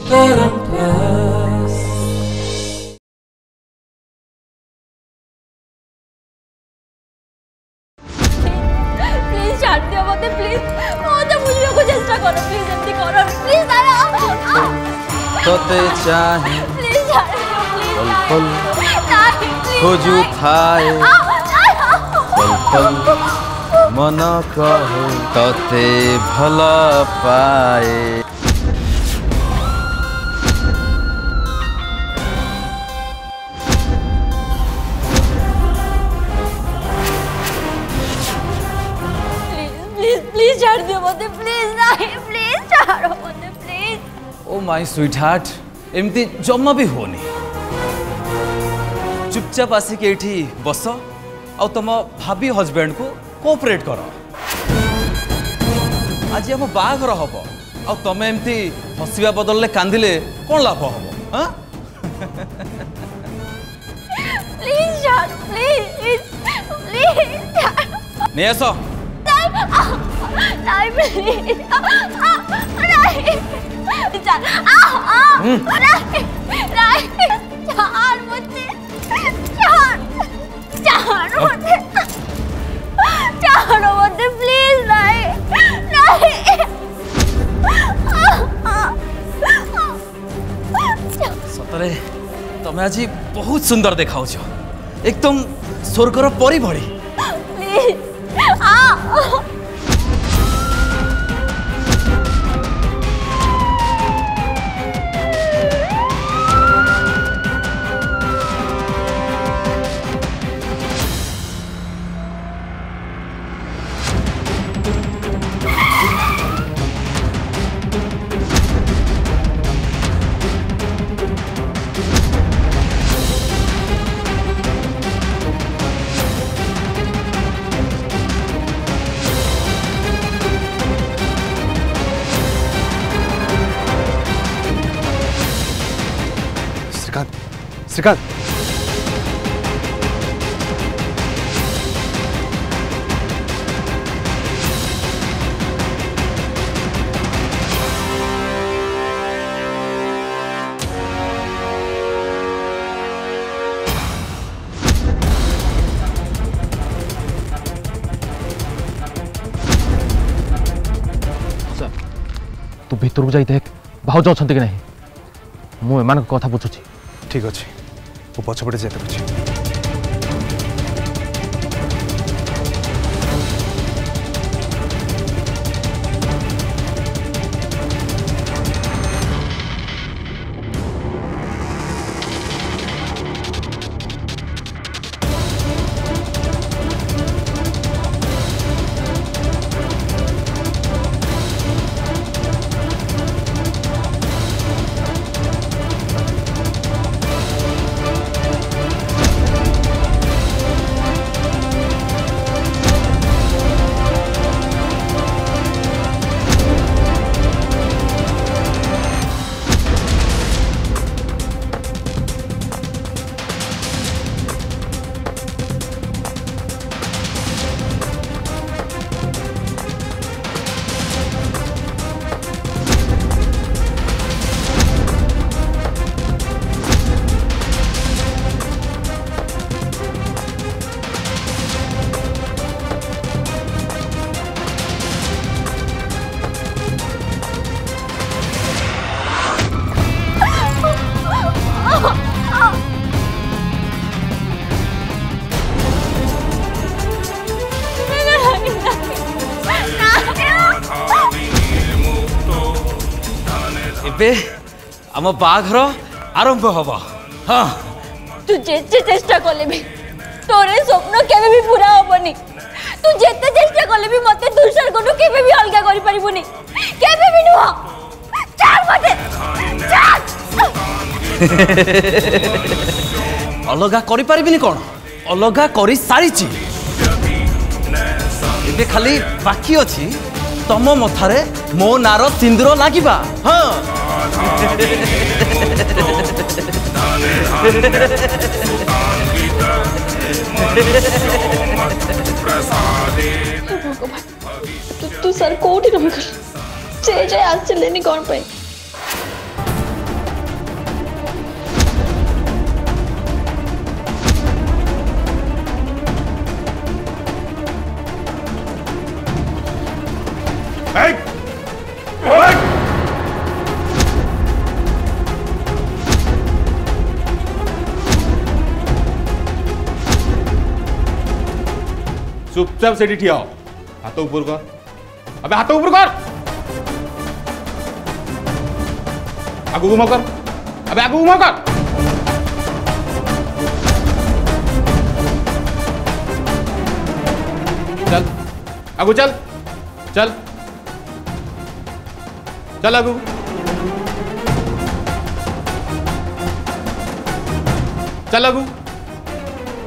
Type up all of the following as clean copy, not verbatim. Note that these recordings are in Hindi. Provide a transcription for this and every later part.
प्लीज छाड़ दियो मते प्लीज मते बुझियो को चेष्टा करो प्लीज एमती करो प्लीज तोते चाहे प्लीज छाड़ दियो पल पल खोजू थाए पल पल मन कहे तोते भला पाए। प्लीज छाड़ दियो मते प्लीज नहीं प्लीज छाड़ो मते please. Oh my sweet heart एमती जमा भी होनी चुपचाप आसिक एठी बस आ तुम भाभी हजबैंड को कोऑपरेट कर। आज हम बाघर हम आ तुम एमती हसवा बदल कांदिले कौन लाभ हम? प्लीज छाड़ प्लीज प्लीज नहीं आस नहीं प्लीज नहीं चल नहीं छाड़ मुझे छाड़ मुझे छाड़ो मुझे प्लीज नहीं नहीं सतरे तुम आज बहुत सुंदर देखा एकदम स्वर्गर परी भड़ी। प्लीज श्रीकांत तू भीतर को जाई देख भाउज अच्छा कि नहीं मु एमान कथा बुझुची। ठीक अच्छे वो पछपटे जाते बुझे। एबे आम बाघर आरंभ हम। हाँ तू जेते चेष्टा कले भी तोरे स्वप्न केबे भी पूरा होबनी। तू जेते चेष्टा कले भी मते तुषार कोनु केबे भी अलगा करि परिबुनी केबे भी नुह। चाल मते चाल अलगा करि परिबिनी कोन अलगा करि सारीची। एबे खाली बाकी अछि तम मथारे मो नार सिंदूर लागिबा। हाँ तू सर कोठी रह गल जे जे आज लेनी कोन पे चुपचाप से ठिया हो। हाथ ऊपर कर, अबे हाथ ऊपर कर, आगू घुमा कर, अबे आगू घुमा कर। चल आगू चल, चल चल आगू, चल आगू,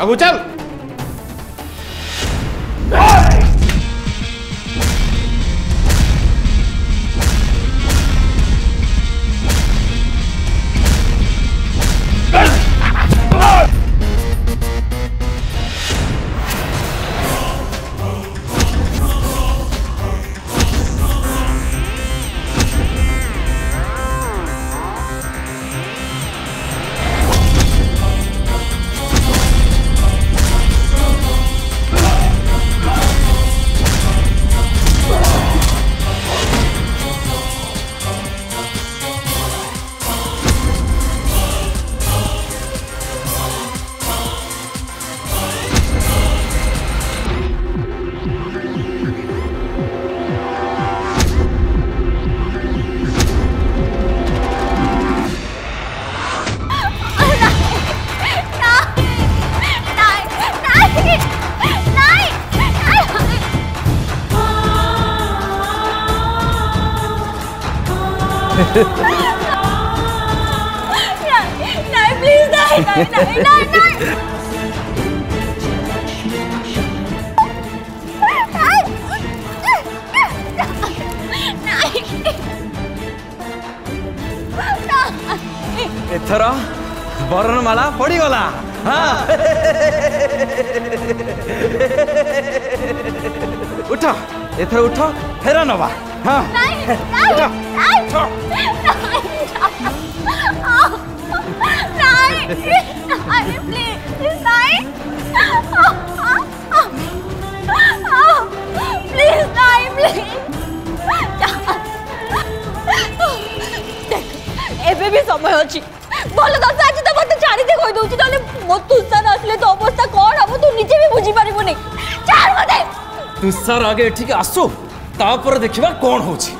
आगू चल। नहीं प्लीज नहीं नहीं नहीं नहीं एथर बरणमाला पड़गला। हाँ उठ एथर उठ फेर नवा। हाँ एबे भी समय अच्छी भल दशा आज तो मत छाड़ी दे कहि दउची तले मो तुषार असले तो अवस्था कोन हम तू निजे भी बुझी पारिबो नै। चार मते तुषार आगे ठीक आसो तापर देखिबा कोन होची।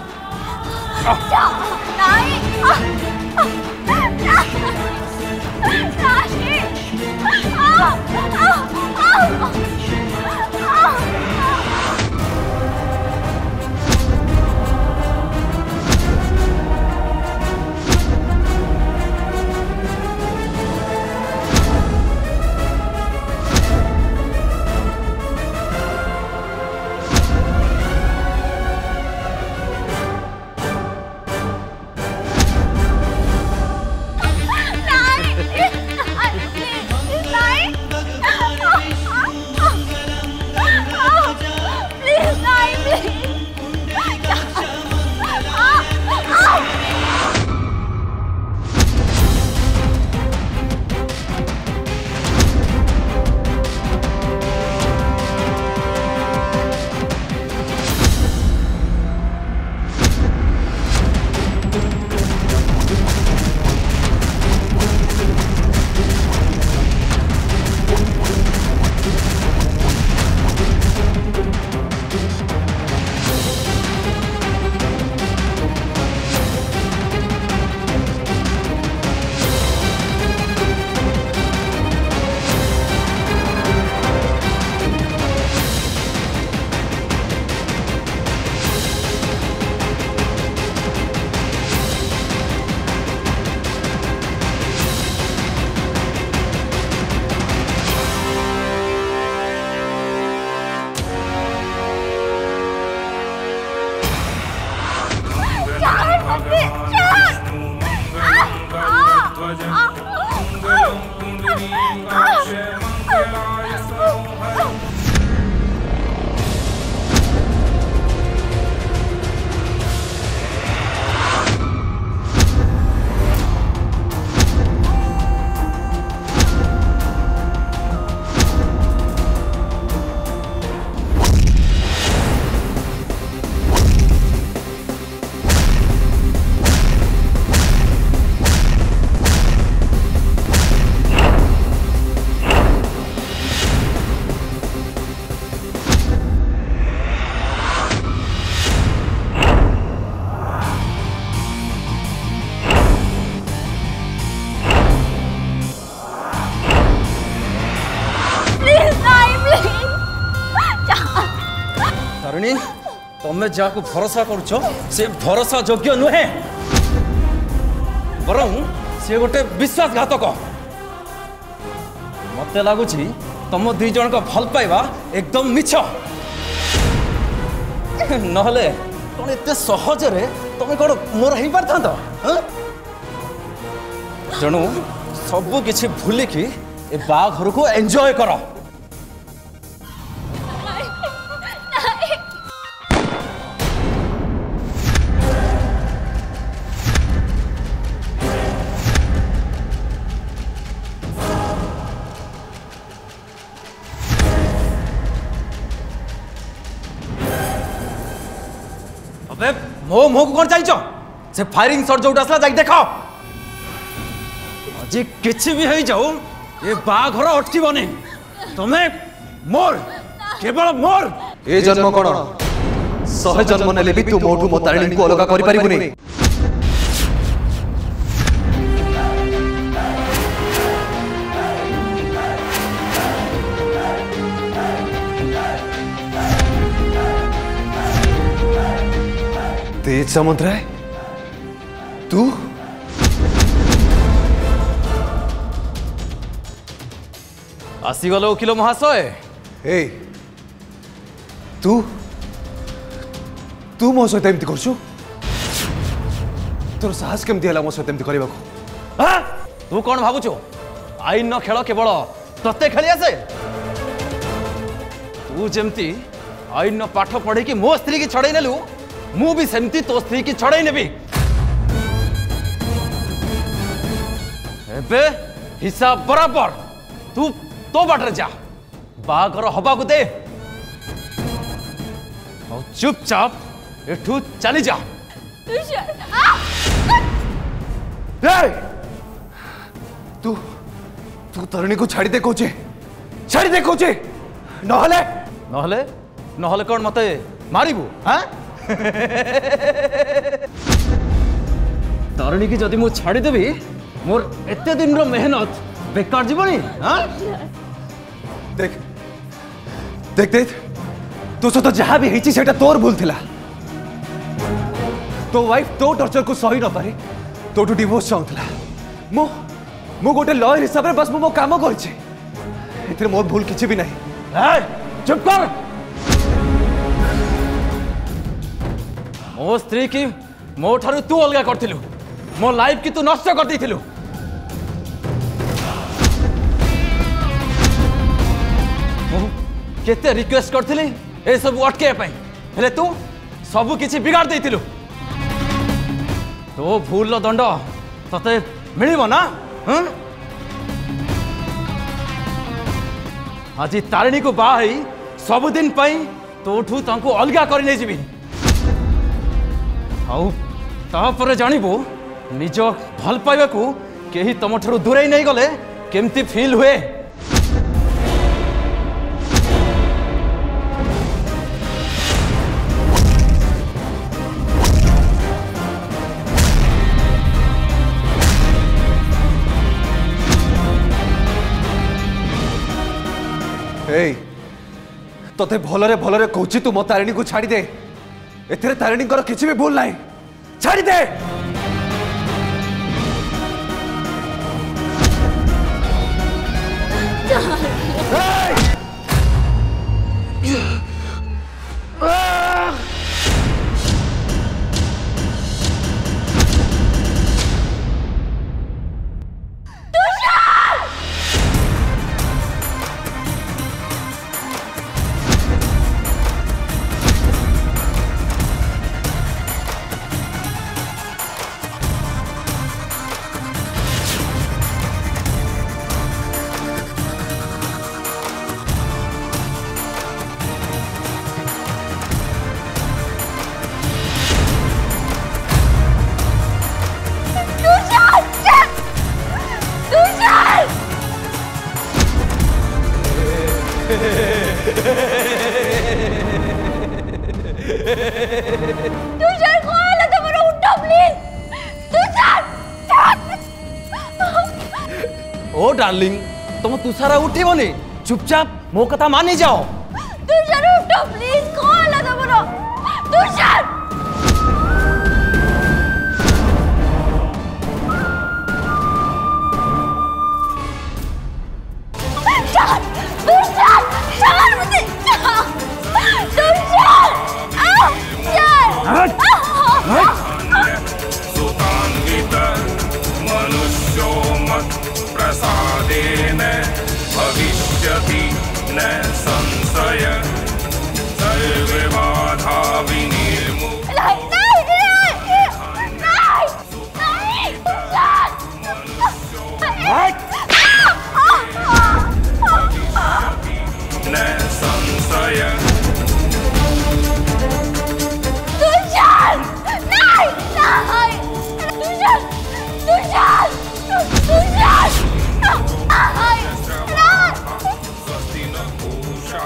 तमें जहाँ भरोसा करुଛ से भरोसा योग्य नुहे बरं से गोटे विश्वासघातक मत लगुच तुम दुई जन को भल पाइबा एकदम मिछ नहले कौन एत सहजरे तुम कौन मोर हो पार था तेणु सबू किसी भूलिकी ए बाघर को एंजॉय कर अबे मो मो को कौन चाहिए से फायरिंग शॉट जो आसला जाके देखो आज किसी भी हो जाओ ये बाघर अटकबनी तुम्हें मोर केवल मोर ए जन्म कौन शह जन्म नेले भी तू मोठू मो तारिणी को अलग करि परिबुनी तेज समुद्र है तू आसीगल वकिल महाशय ए तू तू मो सहित एमती करछु तोर साहस केमती हला मो सहित एमती करबा को तू कौन भावुଛୁ आईन न खेल केवल तते खेली आसे तू जेमती आईन न पाठ पढ़ी कि मो स्त्री की छड़ाई नेलु मु भी सेमती तो स्त्री की छड़ाई नेबी एबे हिसाब बराबर तू तो बाटर जा बाघर हवा को दे और चुपचाप एठू चली जा तू तू तारिणी को छाड़ी दे कोचे नहले नहले नहले कौन मते मारिबू हाँ तारिणी की जदि मु छाड़ी देबी मोर एते दिन रो मेहनत बेकार जीवनी हाँ देख देख देख तो सहित जहाँ भी होती सेटा तोर भूल थिला तो वाइफ तो टर्चर को सही न पारे तोठू डिवोर्स चाहूला मो गोटे लॉयर हिसाब से बस मो काम कर मोर भूल किसी भी नहीं चुप कर मो स्त्री की मो ठारू तू अलग करथिलु मो लाइफ की तू नष्ट कर देथिलु केते रिक्वेस्ट करथिली ए सब अटके पई हेले तू सब किछि बिगाड़ देथिलु तो भूल दंड तते मिलिबो ना आज तारिणी को बाहई सबुदिन तोठू तांको अलगा कर नहीं जीवी आउे जानबू निज भल पाइबा को केही तुम ठारू दूरे नहीं गले केमती फील हुए तोते भलरे भलरे कहूची तू मो तारिणी को छाड़ी दे एथरे तारिणी कर किसी भी भूल नहीं छाड़ी दे तुषार कॉल आता बरो उठो प्लीज तुषार ओ डार्लिंग तुम तुषार उठिबनी चुपचाप मो कथा मानी जाओ तुषार उठो प्लीज कॉल आता बरो तुषार प्रसादेन भविष्यति न संशय सर्वे बाधा न संशय स्वस्ति न पूषा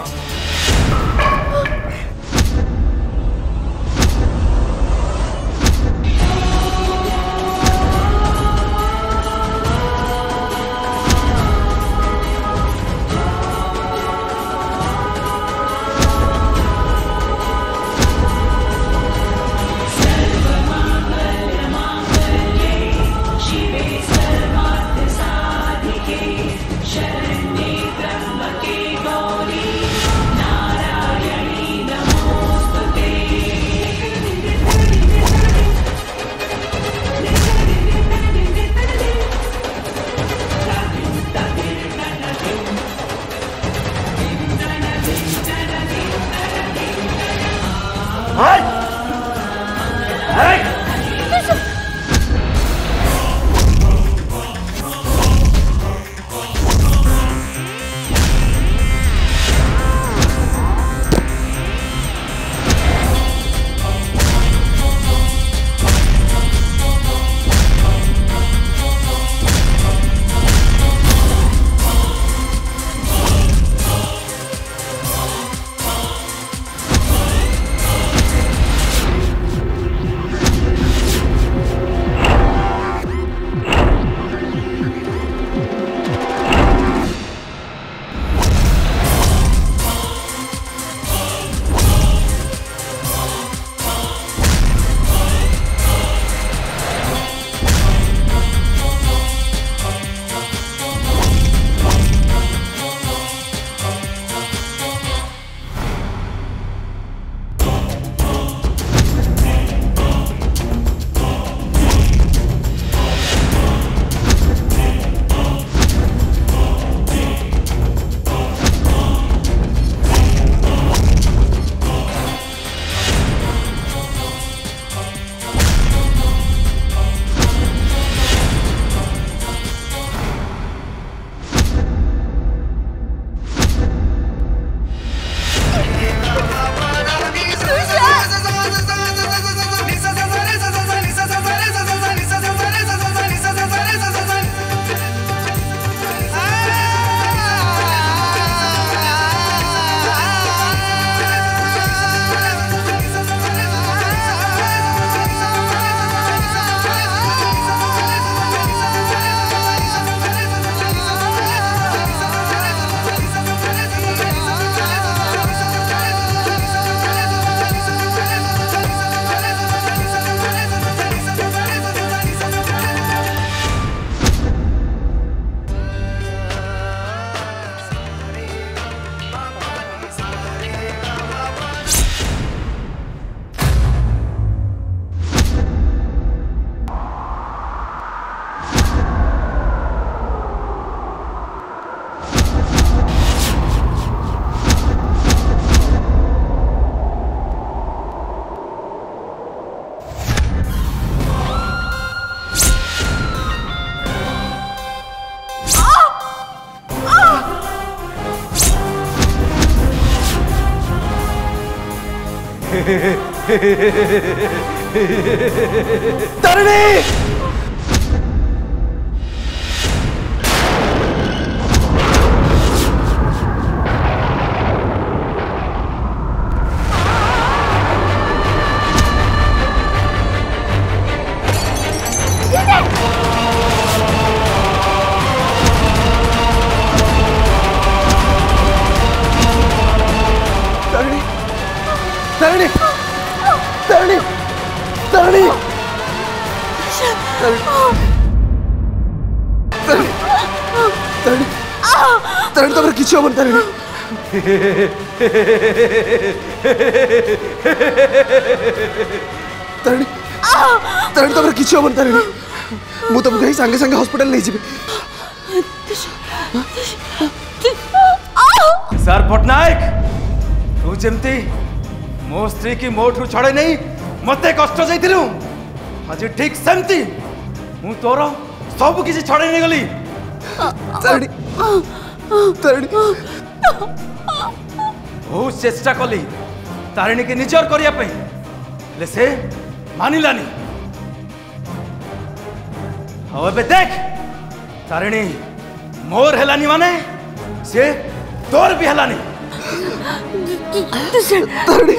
तारिणी तारिणी तारिणी तारिणी तारिणी तमर किछि होबन तारिणी तारिणी तारिणी तमर किछि होबन तारिणी मु तुमको कहीं संगे संगे हॉस्पिटल ले जिबे सर पटनायक तू जेमती मो स्त्री की मोठू छड़े नहीं मते कष्ट जाइथिलु आज ठीक सेमती मु तोर सब किसी छड़े नहीं गली तारिणी तारिणी बहुत चेष्टा कली तारिणी के निजर करिया पे ले से मानिलानी अब बे देख तारिणी मोर हेलानी माने से तोर भी हेलानी तारिणी